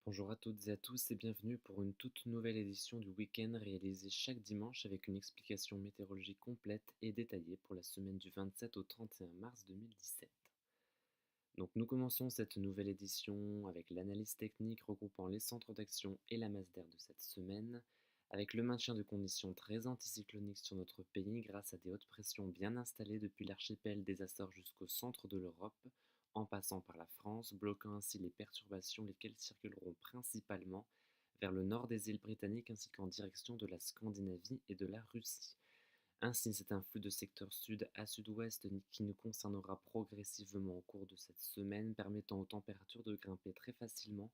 Bonjour à toutes et à tous et bienvenue pour une toute nouvelle édition du week-end réalisée chaque dimanche avec une explication météorologique complète et détaillée pour la semaine du 27 au 31 mars 2017. Donc nous commençons cette nouvelle édition avec l'analyse technique regroupant les centres d'action et la masse d'air de cette semaine, avec le maintien de conditions très anticycloniques sur notre pays grâce à des hautes pressions bien installées depuis l'archipel des Açores jusqu'au centre de l'Europe, en passant par la France, bloquant ainsi les perturbations lesquelles circuleront principalement vers le nord des îles britanniques ainsi qu'en direction de la Scandinavie et de la Russie. Ainsi, c'est un flux de secteur sud à sud-ouest qui nous concernera progressivement au cours de cette semaine, permettant aux températures de grimper très facilement,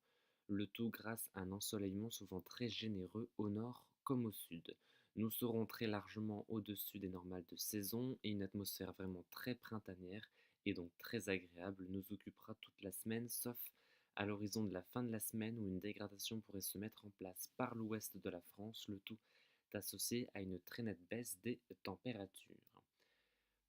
le tout grâce à un ensoleillement souvent très généreux au nord comme au sud. Nous serons très largement au-dessus des normales de saison et une atmosphère vraiment très printanière et donc très agréable nous occupera toute la semaine, sauf à l'horizon de la fin de la semaine où une dégradation pourrait se mettre en place par l'ouest de la France, le tout associé à une très nette baisse des températures.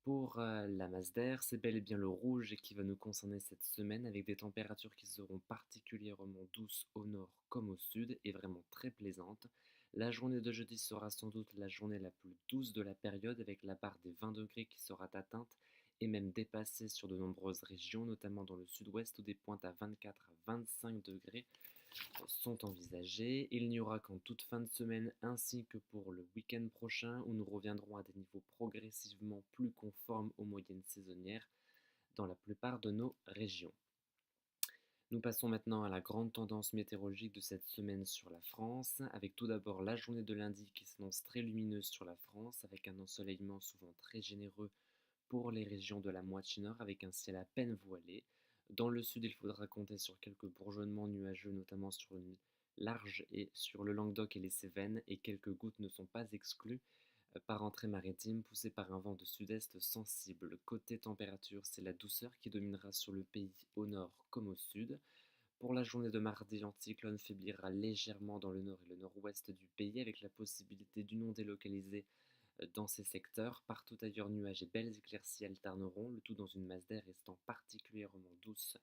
Pour la masse d'air, c'est bel et bien le rouge qui va nous concerner cette semaine avec des températures qui seront particulièrement douces au nord comme au sud et vraiment très plaisantes. La journée de jeudi sera sans doute la journée la plus douce de la période avec la barre des 20 degrés qui sera atteinte et même dépassée sur de nombreuses régions, notamment dans le sud-ouest où des pointes à 24 à 25 degrés sont envisagées. Il n'y aura qu'en toute fin de semaine ainsi que pour le week-end prochain où nous reviendrons à des niveaux progressivement plus conformes aux moyennes saisonnières dans la plupart de nos régions. Nous passons maintenant à la grande tendance météorologique de cette semaine sur la France, avec tout d'abord la journée de lundi qui s'annonce très lumineuse sur la France, avec un ensoleillement souvent très généreux pour les régions de la moitié nord, avec un ciel à peine voilé. Dans le sud, il faudra compter sur quelques bourgeonnements nuageux, notamment sur une large et sur le Languedoc et les Cévennes, et quelques gouttes ne sont pas exclues par entrée maritime poussée par un vent de sud-est sensible. Côté température, c'est la douceur qui dominera sur le pays au nord comme au sud. Pour la journée de mardi, l'anticyclone faiblira légèrement dans le nord et le nord-ouest du pays avec la possibilité d'inonder localisée dans ces secteurs. Partout ailleurs, nuages et belles éclaircies alterneront, le tout dans une masse d'air restant particulièrement douce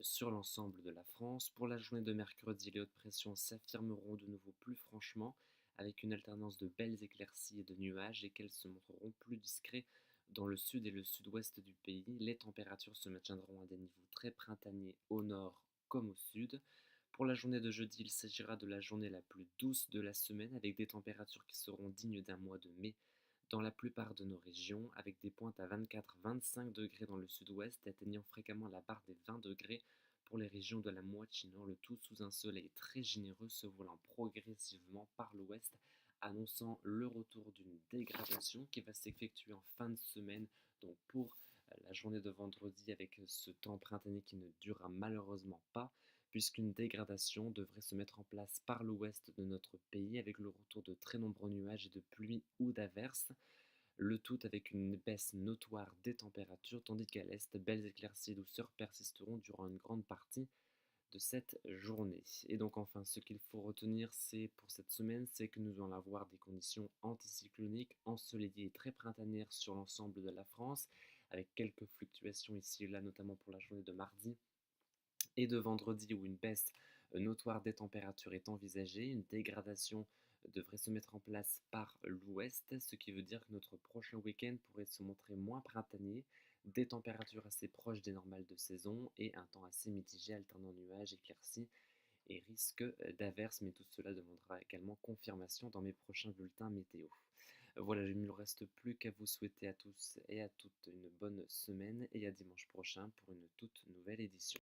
sur l'ensemble de la France. Pour la journée de mercredi, les hautes pressions s'affirmeront de nouveau plus franchement, avec une alternance de belles éclaircies et de nuages, et qu'elles se montreront plus discrets dans le sud et le sud-ouest du pays. Les températures se maintiendront à des niveaux très printaniers au nord comme au sud. Pour la journée de jeudi, il s'agira de la journée la plus douce de la semaine, avec des températures qui seront dignes d'un mois de mai dans la plupart de nos régions, avec des pointes à 24-25 degrés dans le sud-ouest, atteignant fréquemment la barre des 20 degrés pour les régions de la moitié nord, le tout sous un soleil très généreux se voilant progressivement par l'ouest, annonçant le retour d'une dégradation qui va s'effectuer en fin de semaine, donc pour la journée de vendredi avec ce temps printanier qui ne durera malheureusement pas, puisqu'une dégradation devrait se mettre en place par l'ouest de notre pays avec le retour de très nombreux nuages et de pluies ou d'averses, le tout avec une baisse notoire des températures, tandis qu'à l'est, belles éclaircies et douceurs persisteront durant une grande partie de cette journée. Et donc enfin, ce qu'il faut retenir, c'est pour cette semaine, c'est que nous allons avoir des conditions anticycloniques, ensoleillées et très printanières sur l'ensemble de la France, avec quelques fluctuations ici et là, notamment pour la journée de mardi et de vendredi où une baisse notoire des températures est envisagée. Une dégradation devrait se mettre en place par l'ouest, ce qui veut dire que notre prochain week-end pourrait se montrer moins printanier, des températures assez proches des normales de saison et un temps assez mitigé alternant nuages, éclaircies et risque d'averses, mais tout cela demandera également confirmation dans mes prochains bulletins météo. Voilà, il ne me reste plus qu'à vous souhaiter à tous et à toutes une bonne semaine et à dimanche prochain pour une toute nouvelle édition.